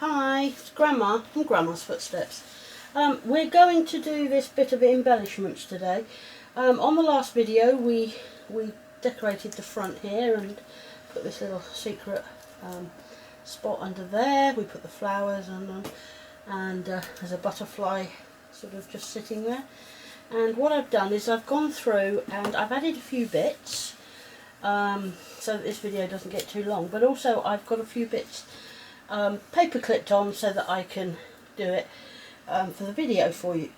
Hi, it's Grandma from Grandma's Footsteps. We're going to do this bit of embellishments today. On the last video we decorated the front here and put this little secret spot under there. We put the flowers on and there's a butterfly sort of just sitting there. And what I've done is I've gone through and I've added a few bits so that this video doesn't get too long, but also I've got a few bits paper clipped on so that I can do it for the video for you.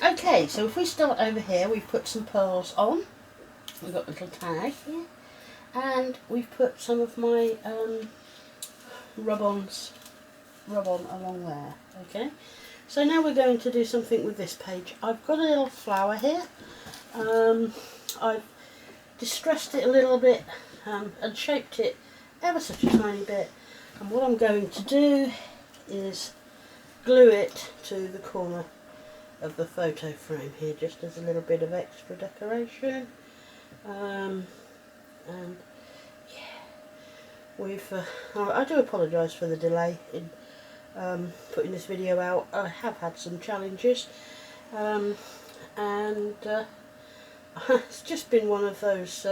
Okay, so if we start over here, we've put some pearls on. We've got a little tag here, and we've put some of my rub-on along there. Okay, so now we're going to do something with this page. I've got a little flower here. I've distressed it a little bit and shaped it ever such a tiny bit, and what I'm going to do is glue it to the corner of the photo frame here, just as a little bit of extra decoration. And yeah, we've I do apologise for the delay in putting this video out. I have had some challenges, and it's just been one of those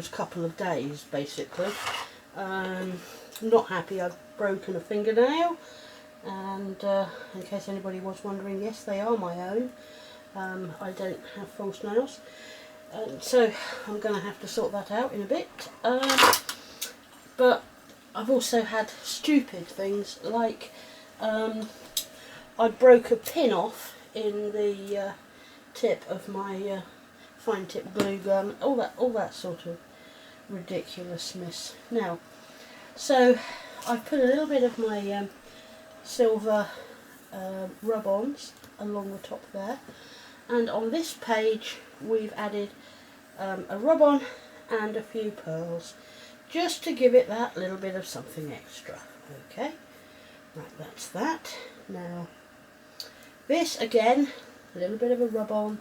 couple of days basically. Not happy I've broken a fingernail, and in case anybody was wondering, yes, they are my own. I don't have false nails, so I'm going to have to sort that out in a bit. But I've also had stupid things like I broke a pin off in the tip of my fine tip glue gun, all that sort of ridiculousness. Now, so I've put a little bit of my silver rub-ons along the top there, and on this page we've added a rub-on and a few pearls, just to give it that little bit of something extra. Okay, right, that's that. Now this again, a little bit of a rub-on,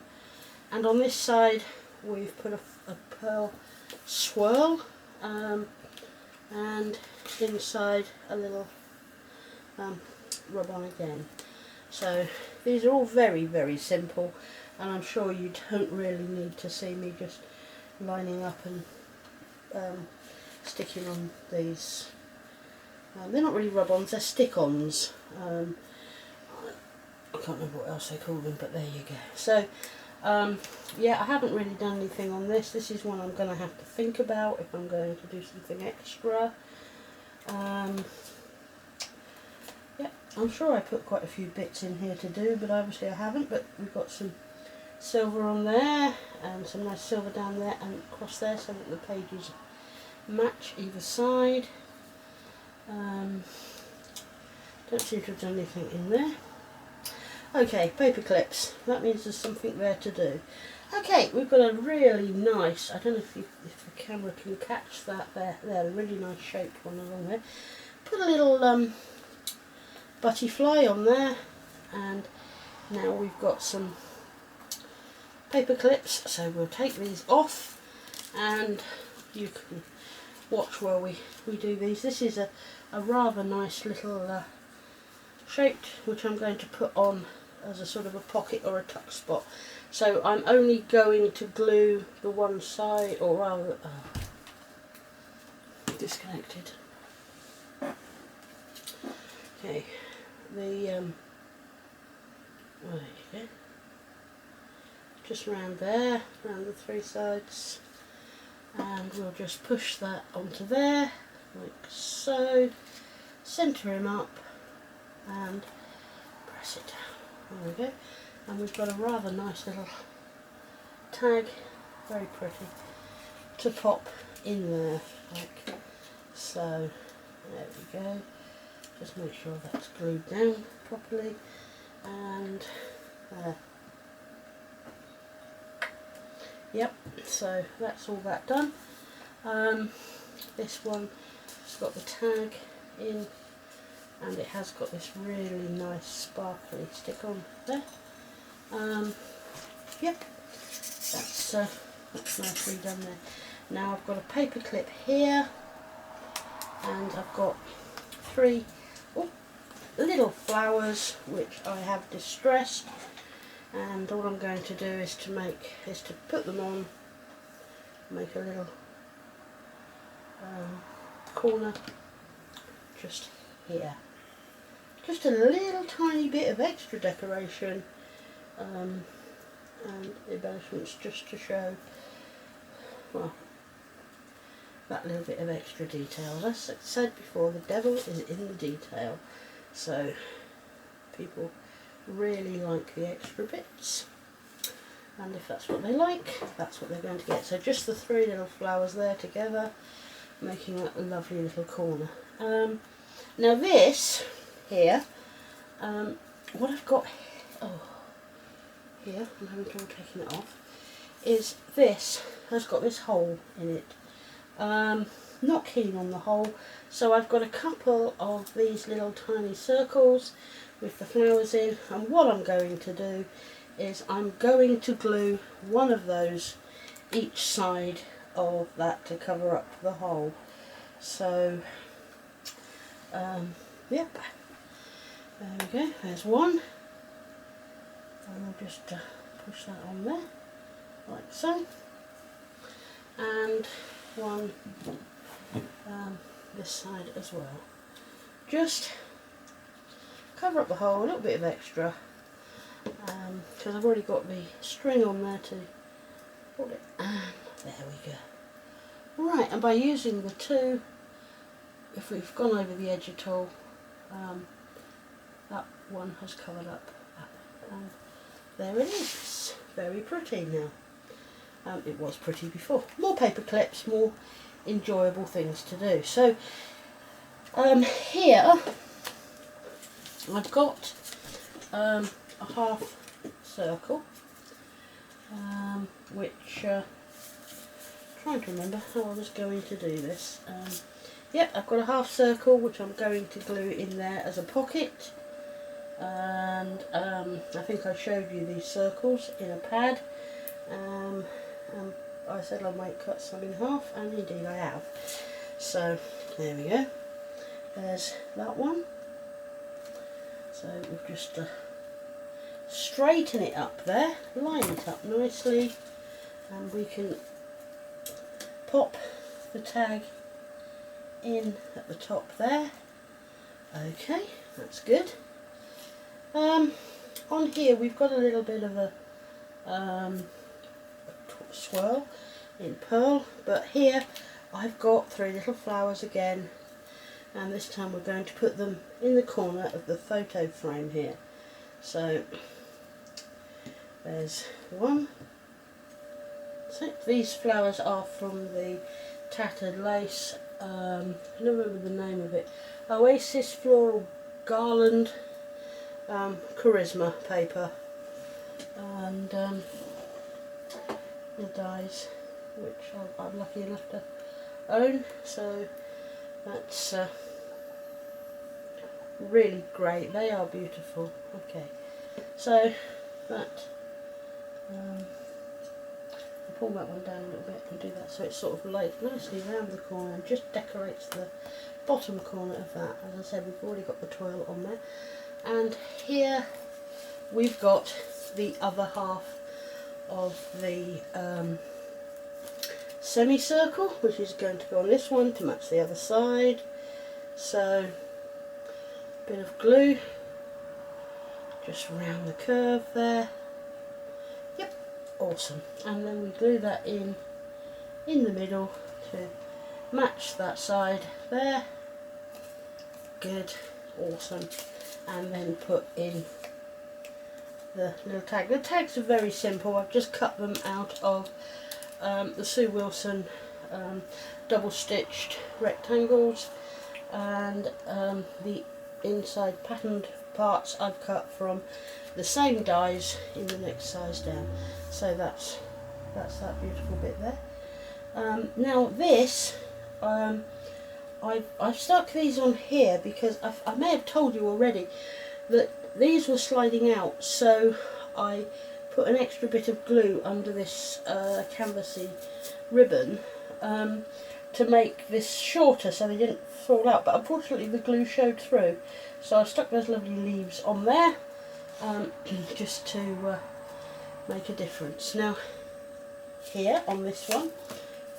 and on this side we've put a pearl swirl, and inside a little rub-on again. So these are all very, very simple, and I'm sure you don't really need to see me just lining up and sticking on these. They're not really rub-ons, they're stick-ons. I can't remember what else they call them, but there you go. So yeah, I haven't really done anything on this. This is one I'm going to have to think about if I'm going to do something extra. Yeah, I'm sure I put quite a few bits in here to do, but obviously I haven't. But we've got some silver on there and some nice silver down there and across there, so that the pages match either side. Don't seem to have done anything in there. Okay, paper clips. That means there's something there to do. Okay, we've got a really nice, I don't know if the camera can catch that there, a really nice shaped one along there. Put a little butterfly on there, and now we've got some paper clips, so we'll take these off and you can watch while we do these. This is a rather nice little shape which I'm going to put on as a sort of a pocket or a tuck spot. So I'm only going to glue the one side, or rather disconnected. Okay, there you go. Just round there, round the three sides, and we'll just push that onto there like so. Centre him up and press it down. There we go. And we've got a rather nice little tag, very pretty, to pop in there like so. There we go. Just make sure that's glued down properly, and there. Yep, so that's all that done. This one has got the tag in, and it has got this really nice sparkly stick on there. Yep, that's nicely done there. Now I've got a paper clip here, and I've got 3 little flowers which I have distressed, and all I'm going to do is to put them on, make a little corner just here, just a little tiny bit of extra decoration and embellishments, just to show, well, that little bit of extra detail. As I said before, the devil is in the detail, so people really like the extra bits, and if that's what they like, that's what they're going to get. So just the 3 little flowers there together, making that a lovely little corner. Now this here, what I've got here, I'm having trouble taking it off, is this has got this hole in it. Not keen on the hole, so I've got a couple of these little tiny circles with the flowers in, and what I'm going to do is I'm going to glue one of those each side of that to cover up the hole. So yep, there we go, there's one, and I'll just push that on there like so, and one this side as well. Just cover up the hole, a little bit of extra, because I've already got the string on there to hold it, and there we go. Right, and by using the 2, if we've gone over the edge at all, that one has covered up that, and there it is. Very pretty now. It was pretty before. More paper clips, more enjoyable things to do. So here I've got a half circle, which trying to remember how I was going to do this. Yep, I've got a half circle which I'm going to glue in there as a pocket, and I think I showed you these circles in a pad. I said I might cut some in half, and indeed I have. So there we go, there's that one. So we'll just straighten it up there, line it up nicely, and we can pop the tag in at the top there. Okay, that's good. On here we've got a little bit of a swirl in pearl, but here I've got 3 little flowers again, and this time we're going to put them in the corner of the photo frame here. So there's one. So these flowers are from the tattered lace, I don't remember the name of it, Oasis Floral Garland Charisma paper, and the dies which I'm lucky enough to own, so that's really great. They are beautiful. Okay, so that I'll pull that one down a little bit and do that so it's sort of laid nicely around the corner and just decorates the bottom corner of that. As I said, we've already got the twirl on there, and here we've got the other half of the semicircle, which is going to go on this one to match the other side. So a bit of glue just around the curve there. Yep, awesome. And then we glue that in the middle to match that side there. Good, awesome. And then put in the little tag. The tags are very simple. I've just cut them out of the Sue Wilson double stitched rectangles, and the inside patterned parts I've cut from the same dies in the next size down. So that's that beautiful bit there. Now this, I've stuck these on here because I may have told you already that these were sliding out, so I put an extra bit of glue under this canvasy ribbon to make this shorter so they didn't fall out, but unfortunately the glue showed through, so I stuck those lovely leaves on there just to make a difference. Now here on this one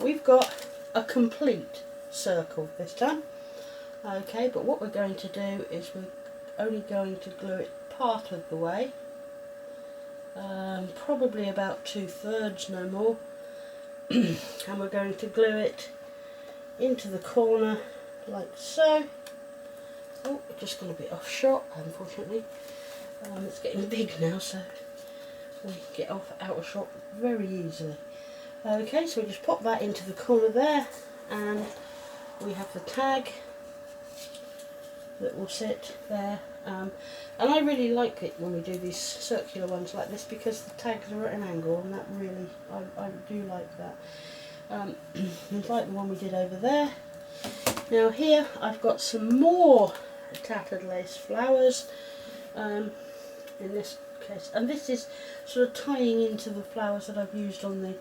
we've got a complete circle this time. Okay, but what we're going to do is we're only going to glue it part of the way, probably about 2/3, no more, and we're going to glue it into the corner like so. Oh, we're just going to be off shot, unfortunately. It's getting big now, so we get out of shot very easily. Okay, so we just pop that into the corner there, and we have the tag that will sit there. And I really like it when we do these circular ones like this, because the tags are at an angle, and that really, I do like that. It's like the one we did over there. Now here I've got some more tattered lace flowers in this case, and this is sort of tying into the flowers that I've used on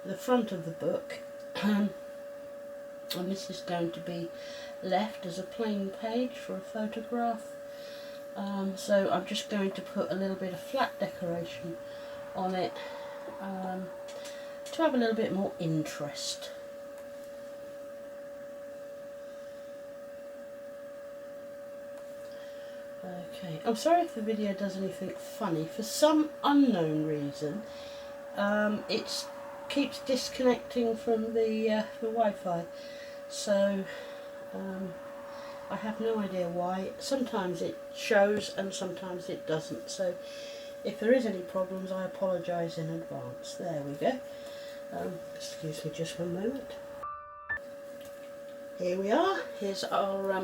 the front of the book, and this is going to be left as a plain page for a photograph. So I'm just going to put a little bit of flat decoration on it to have a little bit more interest. Okay, I'm sorry if the video does anything funny. For some unknown reason, it keeps disconnecting from the Wi-Fi, so I have no idea why. Sometimes it shows and sometimes it doesn't, so if there is any problems I apologise in advance. There we go. Excuse me just one moment. Here we are. Here's our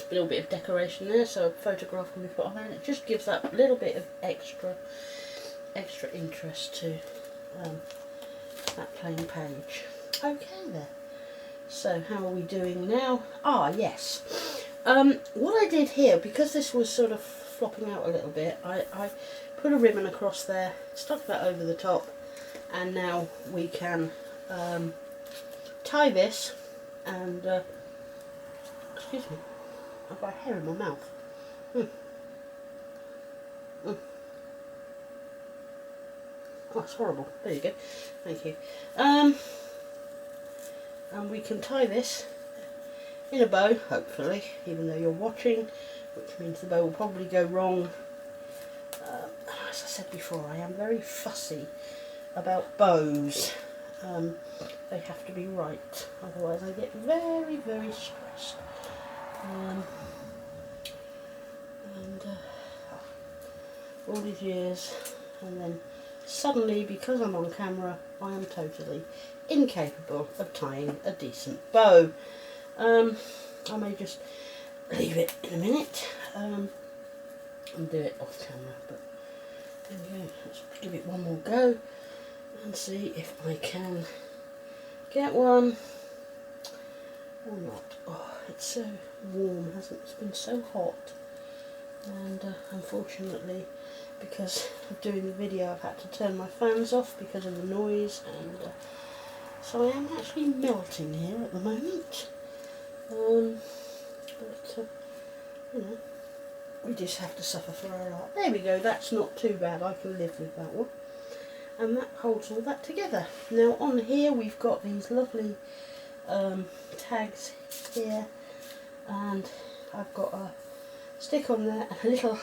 little bit of decoration there, so a photograph can be put on there, and it just gives that little bit of extra interest to that plain page. Okay there. So how are we doing now? Ah, yes. What I did here, because this was sort of flopping out a little bit, I put a ribbon across there, stuck that over the top, and now we can tie this and excuse me, I've got a hair in my mouth. Oh, it's horrible. There you go. Thank you. And we can tie this in a bow, hopefully, even though you're watching, which means the bow will probably go wrong. As I said before, I am very fussy about bows. They have to be right, otherwise I get very, very stressed. All these years, and then suddenly, because I'm on camera, I am totally incapable of tying a decent bow. I may just leave it in a minute and do it off camera, but there we go. Let's give it one more go and see if I can get one or not. Oh, it's so warm, hasn't it? It's been so hot, and unfortunately, because of doing the video, I've had to turn my fans off because of the noise, and so I am actually melting here at the moment. But you know, we just have to suffer for our art. There we go. That's not too bad. I can live with that one, and that holds all that together. Now on here we've got these lovely tags here, and I've got a stick on there, a little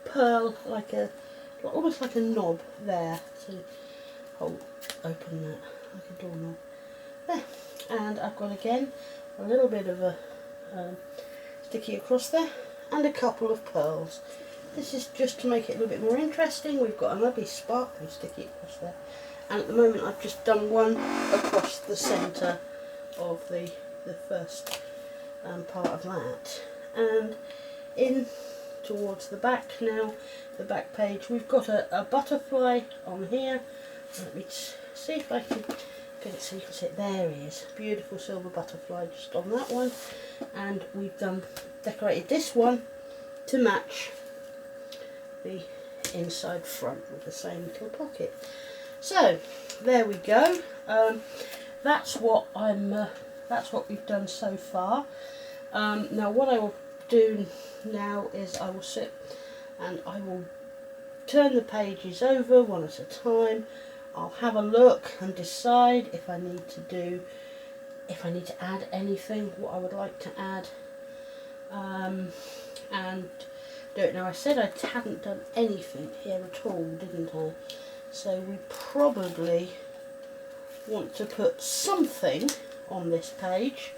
pearl, like almost like a knob there to hold open that, like a doorknob there. And I've got again a little bit of a sticky across there, and a couple of pearls. This is just to make it a little bit more interesting. We've got a lovely sparkly sticky across there, and at the moment I've just done one across the centre of the first part of that, and in towards the back now, the back page, we've got a butterfly on here. Let me see if I can get it so you can see it. There he is, beautiful silver butterfly just on that one, and we've decorated this one to match the inside front with the same little pocket. So there we go. that's what we've done so far. Now what I will do now is I will sit and I will turn the pages over one at a time. I'll have a look and decide if I need to add anything, what I would like to add, and do it. Now I said I hadn't done anything here at all, didn't I? So we probably want to put something on this page.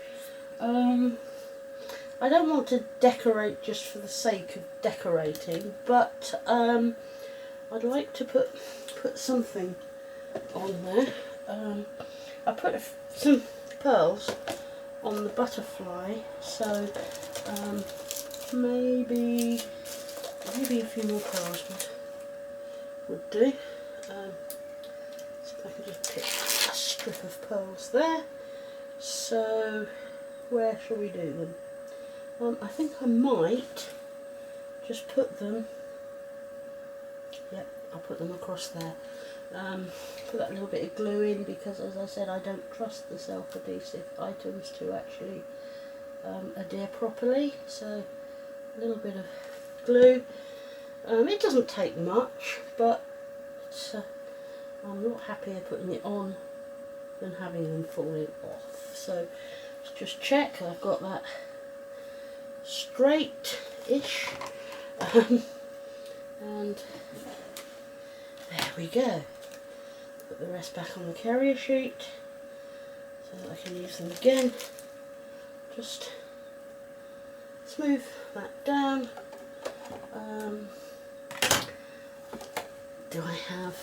I don't want to decorate just for the sake of decorating, but I'd like to put something on there. I put some pearls on the butterfly, so maybe a few more pearls would do. So if I can just pick a strip of pearls there. So where shall we do them? I think I might just put them, yep, I'll put them across there. Put that little bit of glue in because, as I said, I don't trust the self-adhesive items to actually adhere properly. So a little bit of glue. It doesn't take much, but it's, I'm a lot happier putting it on than having them falling off. So let's just check I've got that straight-ish, and there we go. Put the rest back on the carrier sheet so that I can use them again. Just smooth that down. Do I have,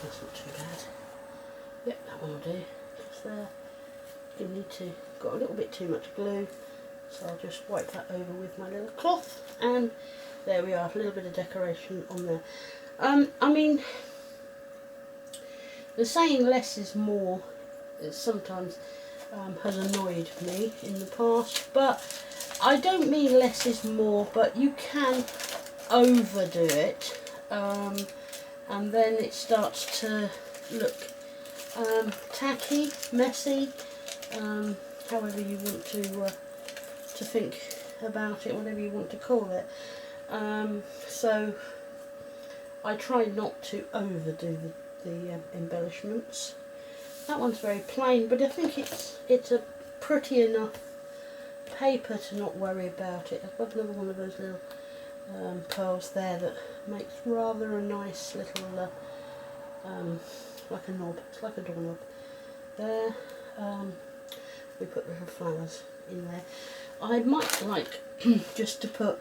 that's not too bad. Yep, that one will do. Just there. You need to, got a little bit too much glue, so I'll just wipe that over with my little cloth, and there we are, a little bit of decoration on there. I mean, the saying less is more sometimes has annoyed me in the past, but I don't mean less is more, but you can overdo it, and then it starts to look tacky, messy, however you want to think about it, whatever you want to call it. So I try not to overdo the embellishments. That one's very plain, but I think it's a pretty enough paper to not worry about it. I've got another one of those little pearls there that makes rather a nice little like a knob. It's like a doorknob. There, we put little flowers in there. I might like just to put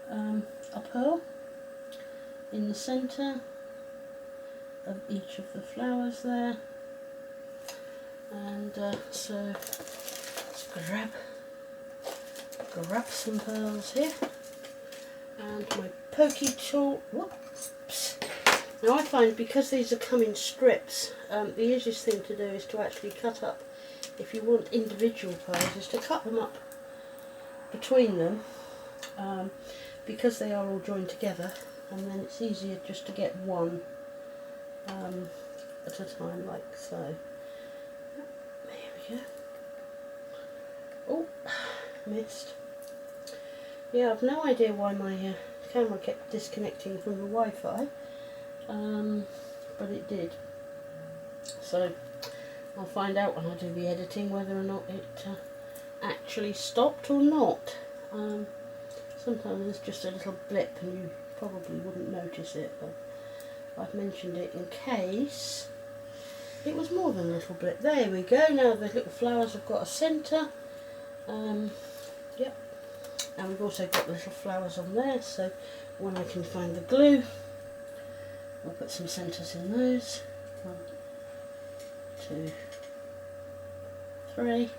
a pearl in the centre of each of the flowers there, and so let's grab some pearls here, and my pokey tool. Whoops. Now I find, because these are come in strips, the easiest thing to do is to actually cut up, if you want individual pearls, is to cut them up between them, because they are all joined together, and then it's easier just to get one at a time, like so. There we go. Oh, missed. Yeah, I've no idea why my camera kept disconnecting from the Wi-Fi, but it did. So I'll find out when I do the editing whether or not it actually stopped or not. Sometimes it's just a little blip and you probably wouldn't notice it, but I've mentioned it in case it was more than a little blip. There we go. Now the little flowers have got a centre. Yep. And we've also got little flowers on there, so when I can find the glue, I'll put some centres in those. 1, 2, 3.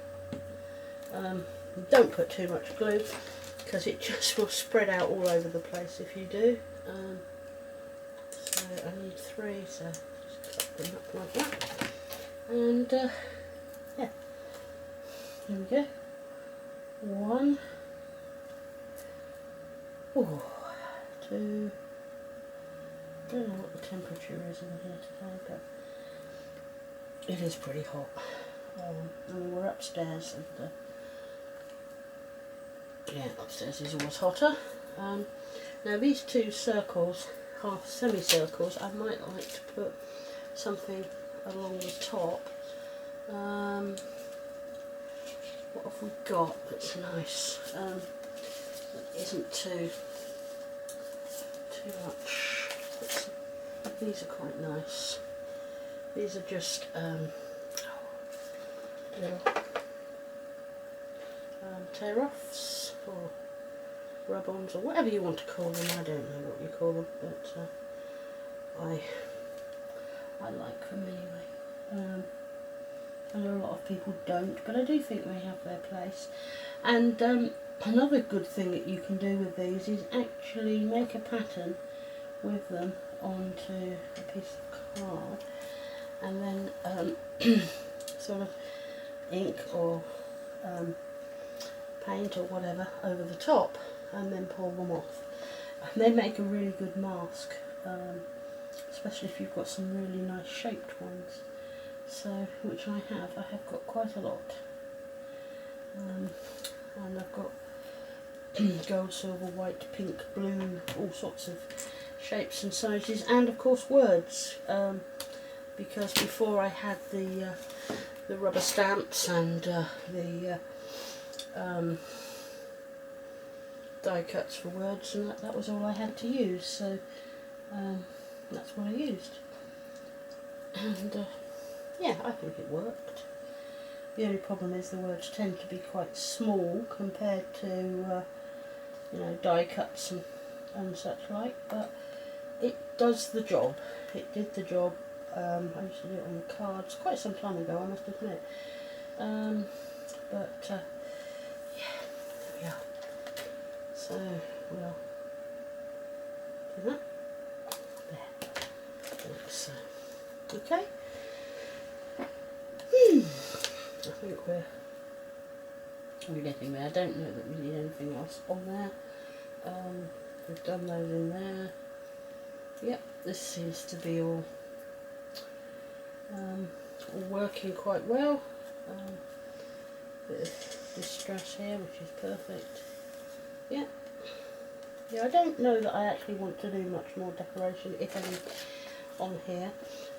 Don't put too much glue because it just will spread out all over the place if you do. So I need 3, so just cut them up like that. And yeah, there we go. 1, 2. I don't know what the temperature is in here today, but it is pretty hot. I mean, we're upstairs, and yeah, upstairs is always hotter. Now these two circles, half semicircles, I might like to put something along the top. What have we got that's nice? That isn't too much. These are quite nice. These are just little tear-offs or rub-ons or whatever you want to call them. I don't know what you call them, but I like them anyway. I know a lot of people don't, but I do think they have their place. And another good thing that you can do with these is actually make a pattern with them onto a piece of card, and then sort of ink or paint or whatever over the top, and then pull them off. And they make a really good mask, especially if you've got some really nice shaped ones. So, which I have got quite a lot, and I've got gold, silver, white, pink, blue, all sorts of shapes and sizes, and of course words, because before I had the rubber stamps and the die cuts for words, and that was all I had to use, so that's what I used, and yeah, I think it worked. The only problem is the words tend to be quite small compared to you know, die cuts and such like, but it does the job. It did the job. I used to do it on the cards quite some time ago, I must admit. But yeah, there we are. So we'll do that. There. Like so. Okay. I think we're getting there. I don't know that we need anything else on there. We've done those in there. Yep, this seems to be all working quite well. Bit of distress here, which is perfect. Yeah. Yeah, I don't know that I actually want to do much more decoration, if any, on here.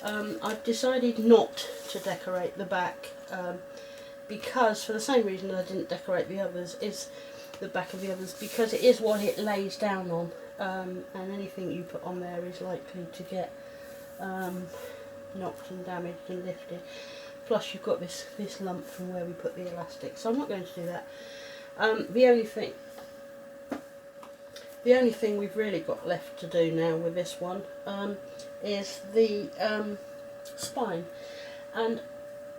I've decided not to decorate the back, because, for the same reason that I didn't decorate the others, is the back of the others, because it is what it lays down on, and anything you put on there is likely to get knocked and damaged and lifted. Plus you've got this lump from where we put the elastic, so I'm not going to do that. The only thing we've really got left to do now with this one is the spine, and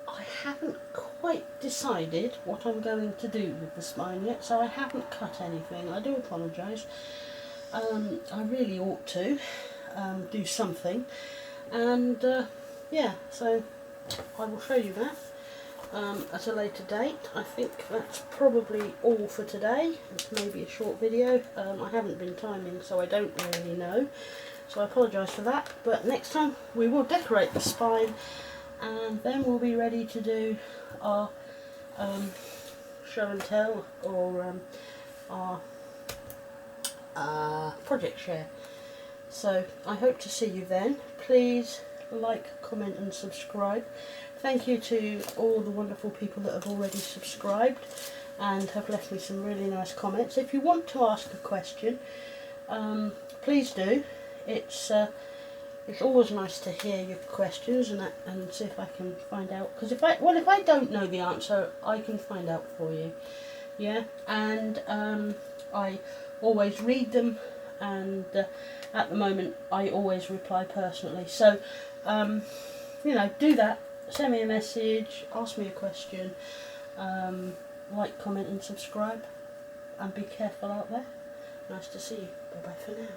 I haven't quite decided what I'm going to do with the spine yet, so I haven't cut anything. I do apologise. I really ought to do something, and yeah, so I will show you that at a later date. I think that's probably all for today. It's maybe a short video. I haven't been timing, so I don't really know, so I apologise for that, but next time we will decorate the spine, and then we'll be ready to do our show and tell, or our project share. So I hope to see you then. Please like, comment and subscribe. Thank you to all the wonderful people that have already subscribed and have left me some really nice comments. If you want to ask a question, please do. It's always nice to hear your questions and see if I can find out. Because if I don't know the answer, I can find out for you. Yeah, and I always read them, and at the moment I always reply personally. So you know, do that. Send me a message, ask me a question, like, comment and subscribe, and be careful out there. Nice to see you. Bye bye for now.